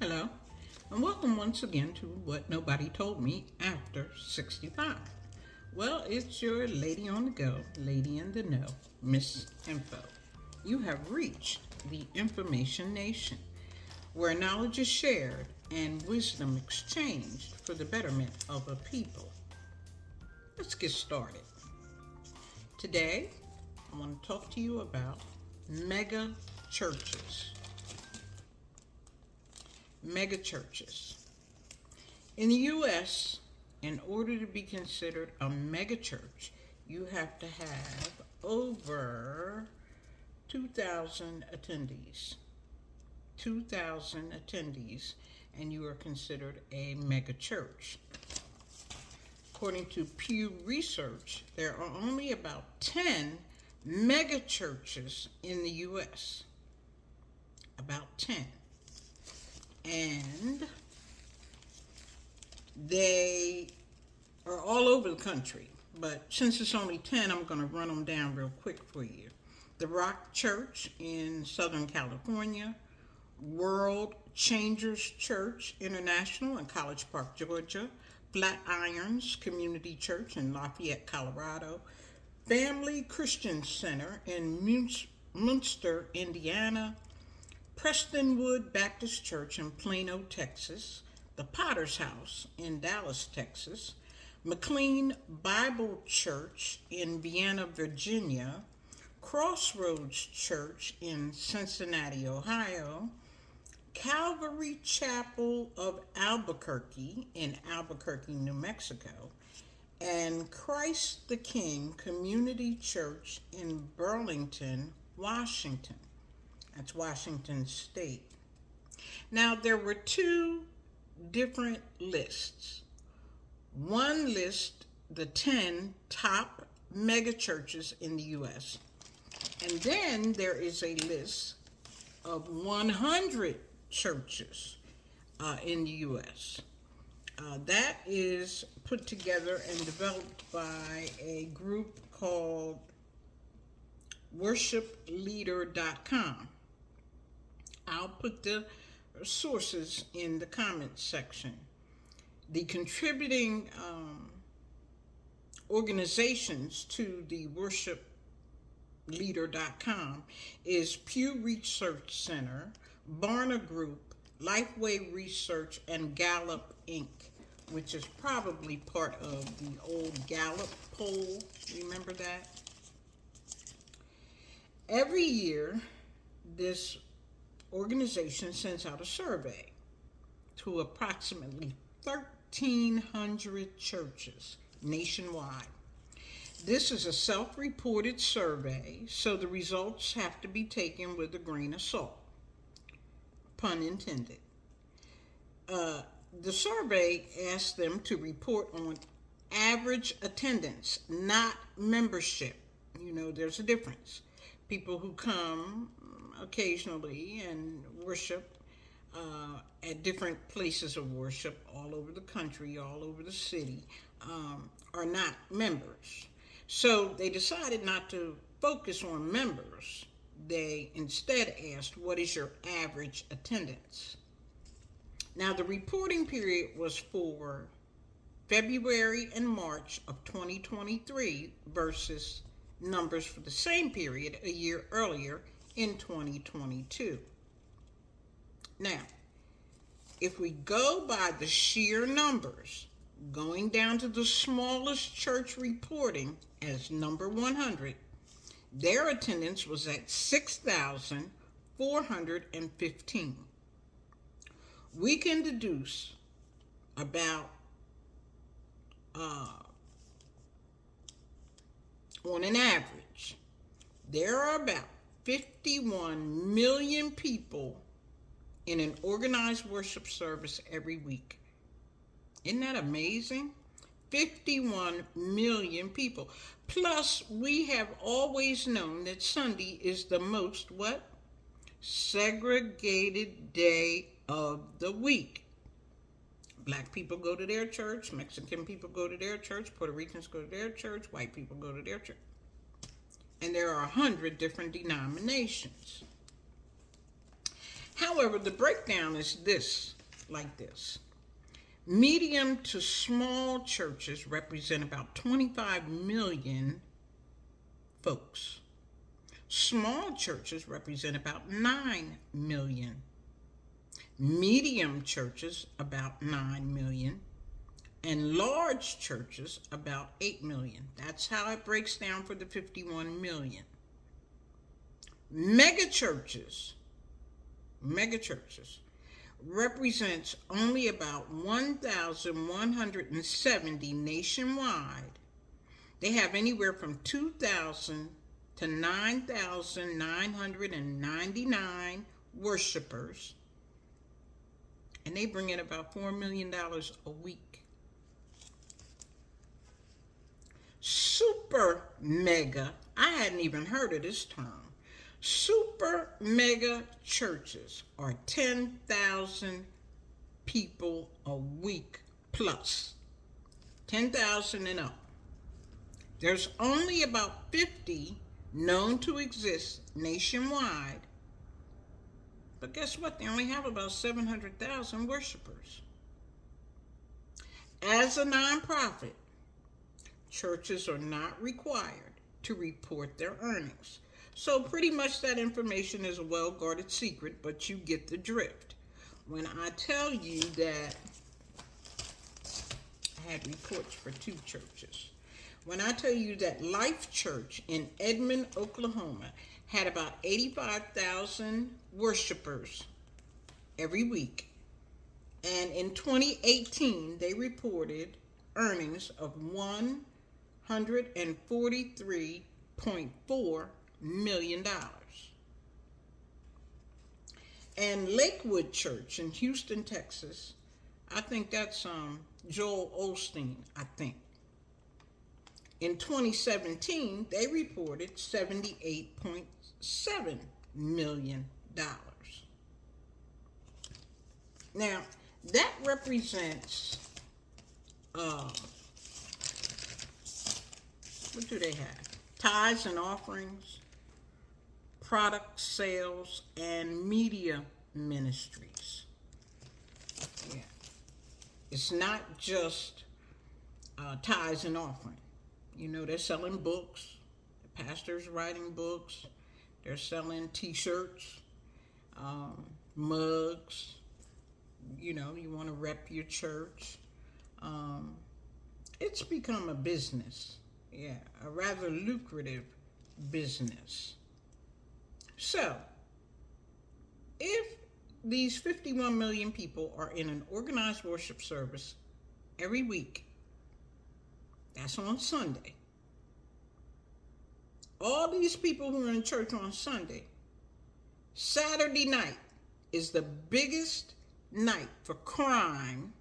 Hello, and welcome once again to What Nobody Told Me After 65. Well, it's your lady on the go, lady in the know, Miss Info. You have reached the Information Nation, where knowledge is shared and wisdom exchanged for the betterment of a people. Let's get started. Today, I want to talk to you about mega churches. Mega churches. In the U.S., in order to be considered a mega church, you have to have over 2,000 attendees. 2,000 attendees, and you are considered a mega church. According to Pew Research, there are only about 10 mega churches in the U.S. About 10. And they are all over the country. But since it's only 10, I'm going to run them down real quick for you. The Rock Church in Southern California, World Changers Church International in College Park, Georgia, Flatirons Community Church in Lafayette, Colorado, Family Christian Center in Munster, Indiana, Prestonwood Baptist Church in Plano, Texas, the Potter's House in Dallas, Texas, McLean Bible Church in Vienna, Virginia, Crossroads Church in Cincinnati, Ohio, Calvary Chapel of Albuquerque in Albuquerque, New Mexico, and Christ the King Community Church in Burlington, Washington. That's Washington State. Now, there were two different lists. One list, the 10 top mega churches in the U.S. And then there is a list of 100 churches in the U.S. That is put together and developed by a group called worshipleader.com. I'll put the sources in the comments section. The contributing organizations to the worshipleader.com is Pew Research Center, Barna Group, Lifeway Research, and Gallup, Inc., which is probably part of the old Gallup poll. Remember that? Every year, this organization sends out a survey to approximately 1,300 churches nationwide. This is a self-reported survey, so the results have to be taken with a grain of salt. Pun intended. The survey asks them to report on average attendance, not membership. You know, there's a difference. People who come occasionally and worship at different places of worship all over the country, all over the city, are not members. So they decided not to focus on members. They instead asked, what is your average attendance? Now, the reporting period was for February and March of 2023 versus numbers for the same period a year earlier in 2022. Now, if we go by the sheer numbers, going down to the smallest church reporting as number 100, their attendance was at 6,415. We can deduce about, on an average, there are about 51 million people in an organized worship service every week. Isn't that amazing? 51 million people. Plus, we have always known that Sunday is the most what? Segregated day of the week. Black people go to their church, Mexican people go to their church, Puerto Ricans go to their church, white people go to their church. And there are 100 different denominations. However, the breakdown is like this. Medium to small churches represent about 25 million folks. Small churches represent about 9 million. Medium churches, about 9 million. And large churches, about 8 million. That's how it breaks down for the 51 million. Megachurches represents only about 1,170 nationwide. They have anywhere from 2,000 to 9,999 worshipers, and they bring in about $4 million a week. Super mega, I hadn't even heard of this term. Super mega churches are 10,000 people a week plus. 10,000 and up. There's only about 50 known to exist nationwide. But guess what? They only have about 700,000 worshipers. As a nonprofit, churches are not required to report their earnings. So pretty much that information is a well-guarded secret, but you get the drift. When I tell you that I had reports for 2 churches. When I tell you that Life Church in Edmond, Oklahoma had about 85,000 worshipers every week. And in 2018, they reported earnings of $143.4 million. And Lakewood Church in Houston, Texas, I think that's Joel Osteen, I think. In 2017, they reported $78.7 million. Now, that represents, what do they have? Tithes and offerings, product sales, and media ministries. Yeah. It's not just tithes and offering. You know, they're selling books. The pastor's writing books. They're selling t-shirts, mugs. You know, you want to rep your church. It's become a business. Yeah, a rather lucrative business. So, if these 51 million people are in an organized worship service every week, that's on Sunday. All these people who are in church on Sunday, Saturday night is the biggest night for crime,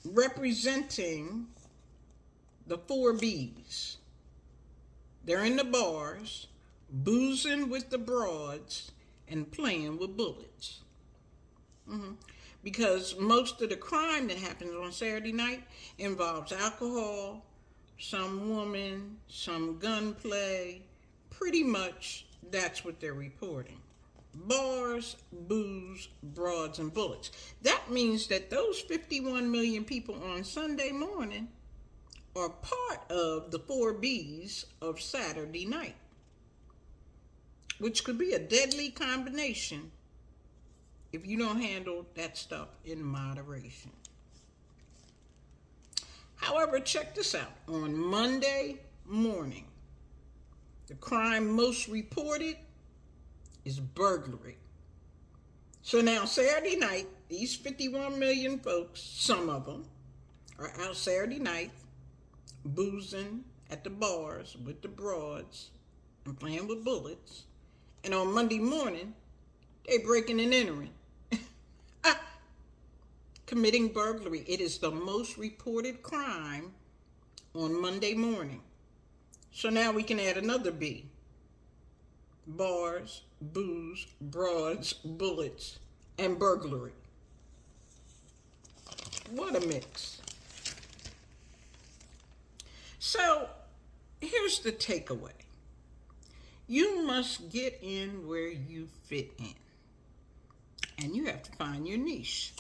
representing the 4 B's. They're in the bars, boozing with the broads, and playing with bullets. Because most of the crime that happens on Saturday night involves alcohol, some woman, some gunplay. Pretty much that's what they're reporting. Bars, booze, broads, and bullets. That means that those 51 million people on Sunday morning are part of the 4 B's of Saturday night, which could be a deadly combination if you don't handle that stuff in moderation. However, check this out. On Monday morning, the crime most reported is burglary. So now Saturday night, these 51 million folks, some of them, are out Saturday night boozing at the bars with the broads and playing with bullets. And on Monday morning, they breaking and entering. Committing burglary. It is the most reported crime on Monday morning. So now we can add another B. Bars, booze, broads, bullets, and burglary. What a mix. So here's the takeaway. You must get in where you fit in. And you have to find your niche.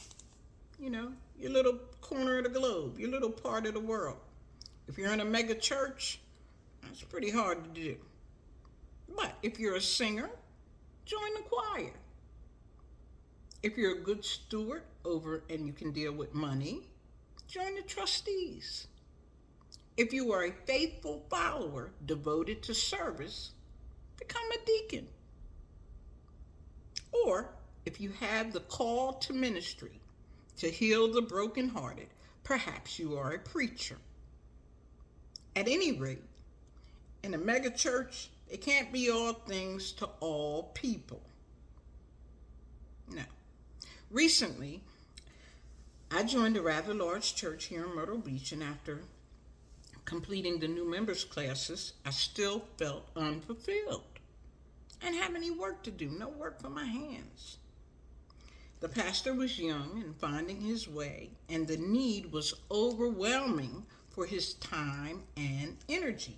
You know, your little corner of the globe, your little part of the world. If you're in a mega church, that's pretty hard to do. But if you're a singer, join the choir. If you're a good steward over and you can deal with money, join the trustees. If you are a faithful follower devoted to service, become a deacon. Or if you have the call to ministry to heal the brokenhearted, perhaps you are a preacher. At any rate, in a mega church, it can't be all things to all people. No. Recently, I joined a rather large church here in Myrtle Beach, and after completing the new members classes, I still felt unfulfilled. I didn't have any work to do, no work for my hands. The pastor was young and finding his way, and the need was overwhelming for his time and energy.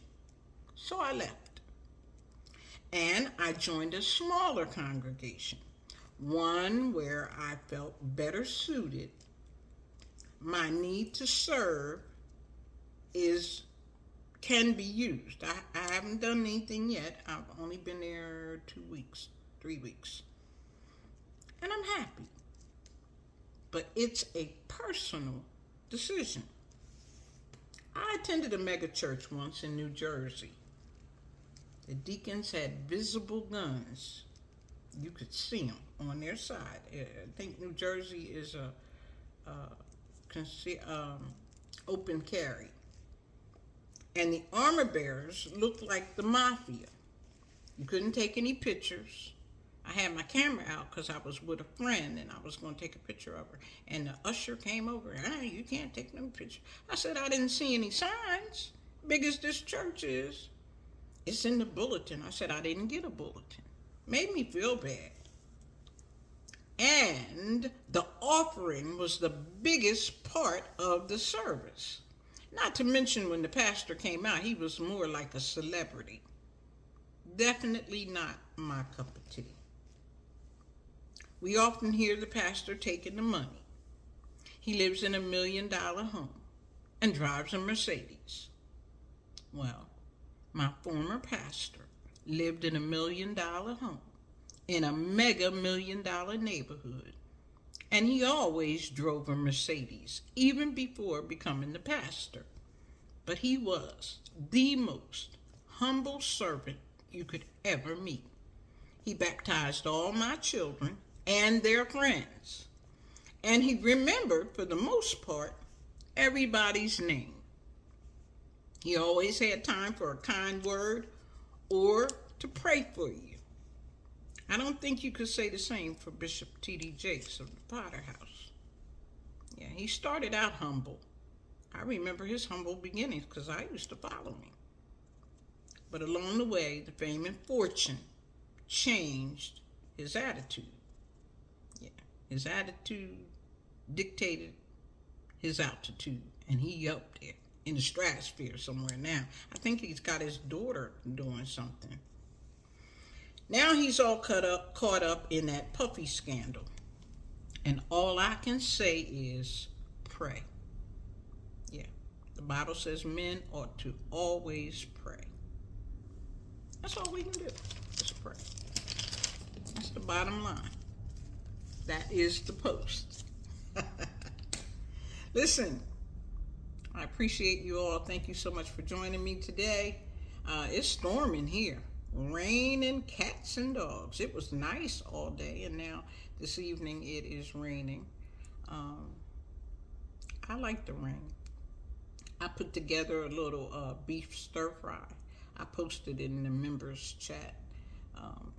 So I left. And I joined a smaller congregation, one where I felt better suited. My need to serve can be used. I haven't done anything yet. I've only been there 3 weeks. And I'm happy. But it's a personal decision. I attended a mega church once in New Jersey. The deacons had visible guns. You could see them on their side. I think New Jersey is open carry. And the armor bearers looked like the mafia. You couldn't take any pictures. I had my camera out because I was with a friend and I was going to take a picture of her. And the usher came over and, you can't take no picture. I said, I didn't see any signs. Big as this church is, it's in the bulletin. I said, I didn't get a bulletin. Made me feel bad. And the offering was the biggest part of the service. Not to mention when the pastor came out, he was more like a celebrity. Definitely not my cup of tea. We often hear the pastor taking the money. He lives in $1 million home and drives a Mercedes. Well, my former pastor lived in $1 million home in a mega $1 million neighborhood, and he always drove a Mercedes, even before becoming the pastor. But he was the most humble servant you could ever meet. He baptized all my children and their friends, and he remembered, for the most part, everybody's name. He always had time for a kind word or to pray for you. I don't think you could say the same for Bishop T.D. Jakes of the Potter House. Yeah, he started out humble. I remember his humble beginnings because I used to follow him. But along the way, the fame and fortune changed his attitude. Yeah, his attitude dictated his altitude, and he up there in the stratosphere somewhere now. I think he's got his daughter doing something. Now he's all caught up in that Puffy scandal. And all I can say is pray. Yeah, the Bible says men ought to always pray. That's all we can do, just pray. That's the bottom line. That is the post. Listen, I appreciate you all. Thank you so much for joining me today. It's storming here. Rain and cats and dogs. It was nice all day, and now this evening it is raining. I like the rain. I put together a little beef stir fry. I posted it in the members chat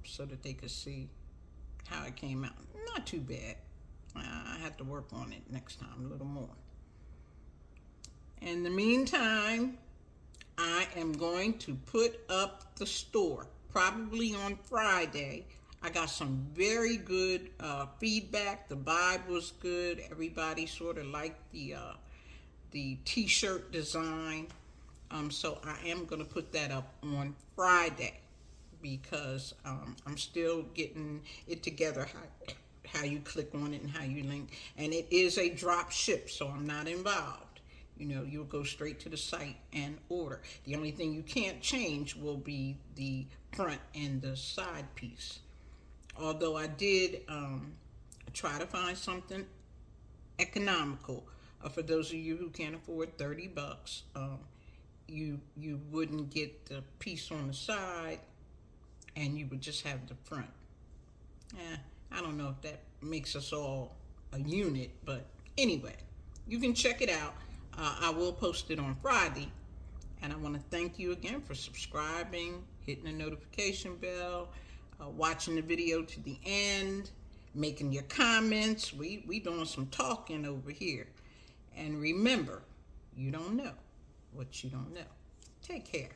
so that they could see how it came out. Not too bad. I have to work on it next time a little more. In the meantime, I am going to put up the store, probably on Friday. I got some very good feedback. The vibe was good. Everybody sort of liked the t-shirt design. So I am going to put that up on Friday. because I'm still getting it together how you click on it and how you link. And it is a drop ship, so I'm not involved. You know, you'll go straight to the site and order. The only thing you can't change will be the front and the side piece. Although I did try to find something economical for those of you who can't afford $30. You wouldn't get the piece on the side, and you would just have the front. I don't know if that makes us all a unit, but anyway, you can check it out. I will post it on Friday, and I want to thank you again for subscribing, hitting the notification bell, watching the video to the end, making your comments. We doing some talking over here. And remember, you don't know what you don't know. Take care.